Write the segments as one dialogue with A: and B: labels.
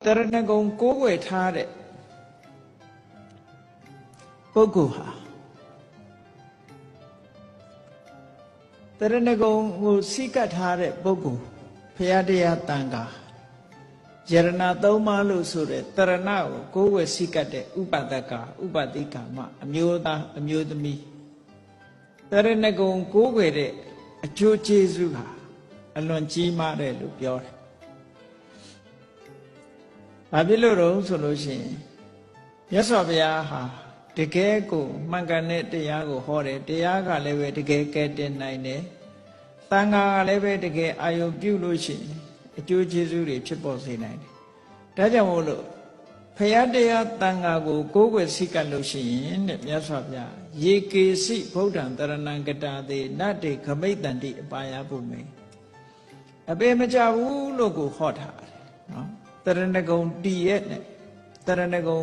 A: တရဏဂုံကိုးကွယ်ထားတဲ့ပုဂ္ဂိုလ်ဟာတရဏဂုံကိုစိတ်ကပ်ထားတဲ့ပုဂ္ဂိုလ်ဘုရားတရားတန်ခါယရဏသုံးပါးလို့ဆိုတဲ့တရဏကိုကိုးကွယ်စိတ်ကပ်တဲ့ဥပဒကဥပတိကာမအမျိုးသားအမျိုးသမီးတရဏဂုံကိုးကွယ်တဲ့အကျိုးကျေးဇူးဟာအလွန်ကြီးမားတယ်လို့ပြောတယ်။ဘာဖြစ်လို့တော့ဆိုလို့ရှိရင်မြတ်စွာဘုရားဟာတကယ်ကိုမှန်ကန်တဲ့တရားကိုဟောတယ်တရားကလည်းပဲတကယ်ကဲတင်နိုင်တယ်။သံဃာကလည်းပဲတကယ်အာယုံပြုလို့ရှိရင်အကျိုးကျေးဇူးတွေဖြစ်ပေါ်စေနိုင်တယ်။ဒါကြောင့်မို့လို့ဘုရားတရားသံဃာကိုကိုးကွယ်စိတ်ကပ်လို့ရှိရင်တဲ့မြတ်စွာဘုရားယေကေစိဗုဒ္ဓံတရဏံကတာတေနတ္တေခမိတ်တန္တိအပါယဘုမေအပေမကြဘူးလို့ကိုဟောထားတယ်နော်တရဏဂုံတည်ရဲ့နဲ့တရဏဂုံ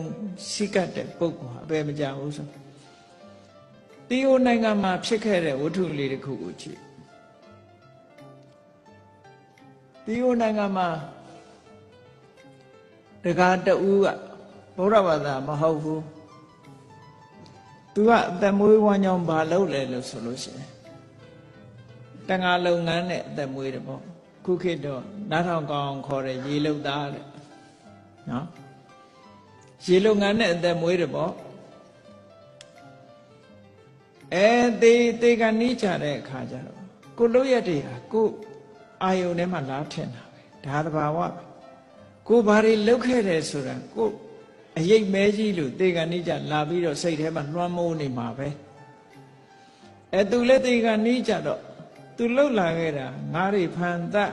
A: စိတ်ကပ်တဲ့ပုဂ္ဂိုလ်ဟာအပေမကြဘူးဆိုတီယိုနိုင်ငံမှာဖြစ်ခဲ့တဲ့ဝတ္ထုလေးတစ်ခုကိုကြည့်တီယိုနိုင်ငံမှာတကားတူကဘုရားဘာသာမဟုတ်ဘူးသူကအသက်မွေးဝမ်းကြောင်းဘာလုပ်လဲလို့ဆိုလို့ရှိရင်တန်ဃာလုပ်ငန်းနဲ့အသက်မွေးတယ်ပေါ့ခုခေတ်တော့နားထောင်ကောင်းခေါ်တဲ့ရေလုပ်သားတဲ့နော်ရေလုပ်ငန်းနဲ့အသက်မွေးတယ်ပေါ့တေကနီးကြတဲ့အခါကျတော့ကိုလို့ရတဲ့ဟာကိုအာယုန်ထဲမှာလာထင်တာပဲဒါတဘာဝကိုဘာတွေလုပ်ခဲ့တယ်ဆိုတာကိုအရေးမဲကြီးလို့တေကနီးကြလာပြီးတော့စိတ်ထဲမှာလွှမ်းမိုးနေမှာပဲသူလည်းတေကနီးကြတော့သူလှုပ်လာခဲ့တာငါးတွေဖန်သက်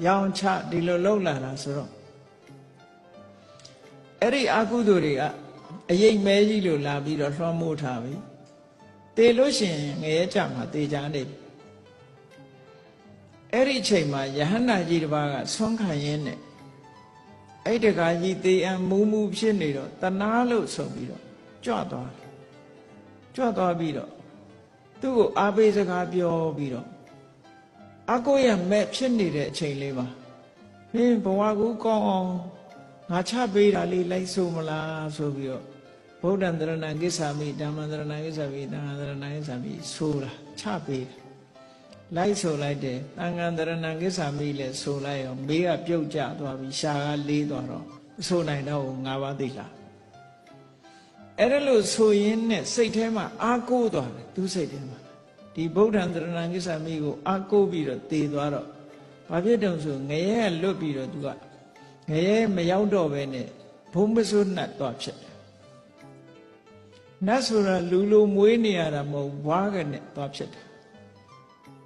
A: ရောင်ချဒီလိုလှုပ်လာတာဆိုတော့အဲ့ဒီအကုသိုလ်တွေကအရေးမဲကြီးလို့လာပြီးတော့လွှမ်းမိုးထားပြီတေလို့ရှိရင်ငရဲကြမှာတေချာနေပြီအဲ့ဒီအချိန်မှာယဟန္တာကြီးတစ်ပါးကဆွမ်းခံရင်းနဲ့အဲ့တခါကြီးတေအံမူးမူးဖြစ်နေတော့တနာလို့ဆိုပြီးတော့ကြွသွားပြီးတော့သူ့ကိုအားပေးစကားပြောပြီးတော့အကိုရမဲ့ဖြစ်နေတဲ့အချိန်လေးမှာမင်းဘဝကူကောင်းအောင်ငါချပေးတာလေးလိုက်ဆိုမလားဆိုပြီးတော့ဗုဒ္ဓံတရဏံကိစ္ဆာမိဓမ္မံတရဏံကိစ္ဆာမိသံဃာတရဏံကိစ္ဆာမိဆိုတာချပေးတယ်လိုက်ဆိုလိုက်တယ်သံဃာတရဏံကိစ္ဆာမိလဲဆိုလိုက်ရောမေးကပြုတ်ကျသွားပြီးရှာကလေးသွားတော့ဆိုနိုင်တော့၅ပါးသိလားအဲ့ဒါလို့ဆိုရင်းနဲ့စိတ်ထဲမှာအာကိုးသွားတယ်သူစိတ်ထဲမှာဒီဗုဒ္ဓံတရဏံကိစ္ဆာမိကိုအာကိုးပြီးတော့တည်သွားတော့ဘာဖြစ်တုံဆိုငရဲလွတ်ပြီးတော့သူကငရဲမရောက်တော့ပဲနဲ့ဘုံပစိုးနှတ်သွားဖြစ်တယ်နတ်ဆိုတာလူလိုမွေးနေရတာမဟုတ်ဘွားကနဲ့သွားဖြစ်တယ်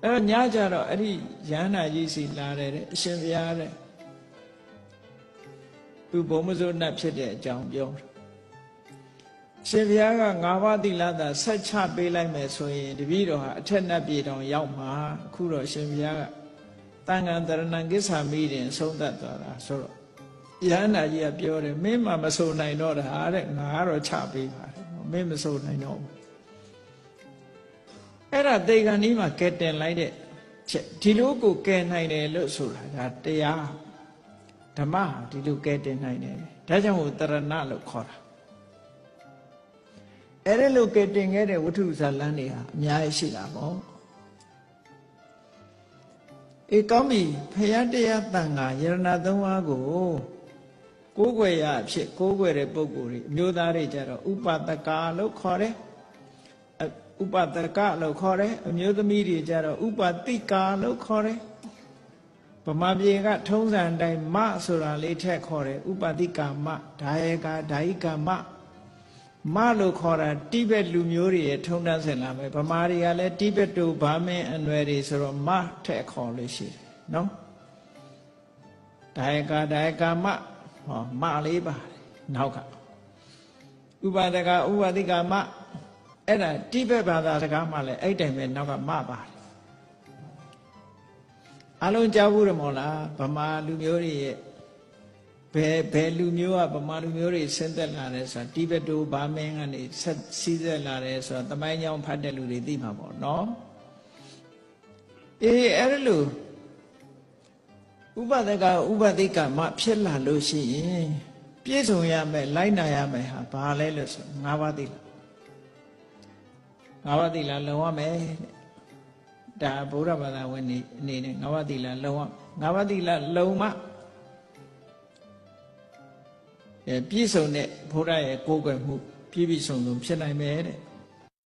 A: အဲ့တော့ညကြတော့အဲ့ဒီရဟန္တာကြီးစီလာတယ်တဲ့အရှင်ဘုရားတဲ့သူဘုံပစိုးနှတ်ဖြစ်တဲ့အကြောင်းပြောတယ်ရှင်ဘုရားက၅ပါးသီလသာဆက်ချပေးလိုက်မယ်ဆိုရင်တပည့်တော်ဟာအထက်နတ်ပြည်တော်ရောက်မှာအခုတော့ရှင်ဘုရားကတန်ခါတရဏံကိစ္ဆာမိတင်ဆုံးသက်သွားတာဆိုတော့ယဟန္တာကြီးကပြောတယ်မင်းမှမဆိုနိုင်တော့တာတဲ့ငါကတော့ချပေးပါတယ်မင်းမဆိုနိုင်တော့ဘူးအဲ့ဒါတေဂန်ကြီးမှာကဲတင်လိုက်တဲ့ချက်ဒီလိုကိုကဲနိုင်တယ်လို့ဆိုတာဒါတရားဓမ္မဟာဒီလိုကဲတင်နိုင်တယ်ဒါကြောင့်မို့တရဏလို့ခေါ်တာအဲ့ဒါလို့ကဲတင်ခဲ့တဲ့ဝတ္ထုဇာလန်းတွေဟာအများကြီးရှိတာပေါ့ကောင်းပြီဖယားတရားတန်ခါယရဏသုံးပါးကိုကိုးကွယ်ရအဖြစ်ကိုးကွယ်တဲ့ပုဂ္ဂိုလ်တွေအမျိုးသားတွေကြတော့ဥပဒကလို့ခေါ်တယ်ဥပဒကလို့ခေါ်တယ်အမျိုးသမီးတွေကြတော့ဥပတိကာလို့ခေါ်တယ်ဗမာပြည်ကထုံးစံတိုင်းမဆိုတာလေးထက်ခေါ်တယ်ဥပတိကာမဒါယကာဓာယိကာမလို့ခေါ်တာတိဘက်လူမျိုးတွေရဲ့ထုံးတမ်းစဉ်လာပဲဗမာတွေကလည်းတိဘက်တို့ဗာမင်းအနွယ်တွေဆိုတော့မထက်ခေါ်လို့ရှိတယ်နော်ဒါယကာမဟောမလေးပါတယ်နောက်ကဥပဒကဥပတိကာမအဲ့ဒါတိဘက်ဘာသာစကားမှလည်းအဲ့တိုင်ပဲနောက်ကမပါတယ်အလုံးကြားဘူးရမို့လားဗမာလူမျိုးတွေရဲ့ဘယ်လူမျိုးကဗမာလူမျိုးတွေဆင်းသက်လာတယ်ဆိုတာတိဘက်တို့ဗာမင်းကနေဆက်စီးသက်လာတယ်ဆိုတာသမိုင်းကြောင်းဖတ်တဲ့လူတွေသိမှာပေါ့နော်အဲ့လိုဥ ဥပဒကဥပဒိကမှဖြစ်လာလို့ရှိရင်ပြည့်စုံရမယ်လိုက်နာရမယ်ဟာဘာလဲလို့ဆို၅ပါးသီလ၅ပါးသီလလုံရမယ်ဒါဗုဒ္ဓဘာသာဝင်အနေနဲ့၅ပါးသီလလုံရ၅ပါးသီလလုံမှပြည့်စုံတဲ့ဘုရားရဲ့ကိုယ်ကွယ်မှုပြည့်စုံဖြစ်နိုင်မယ်တဲ့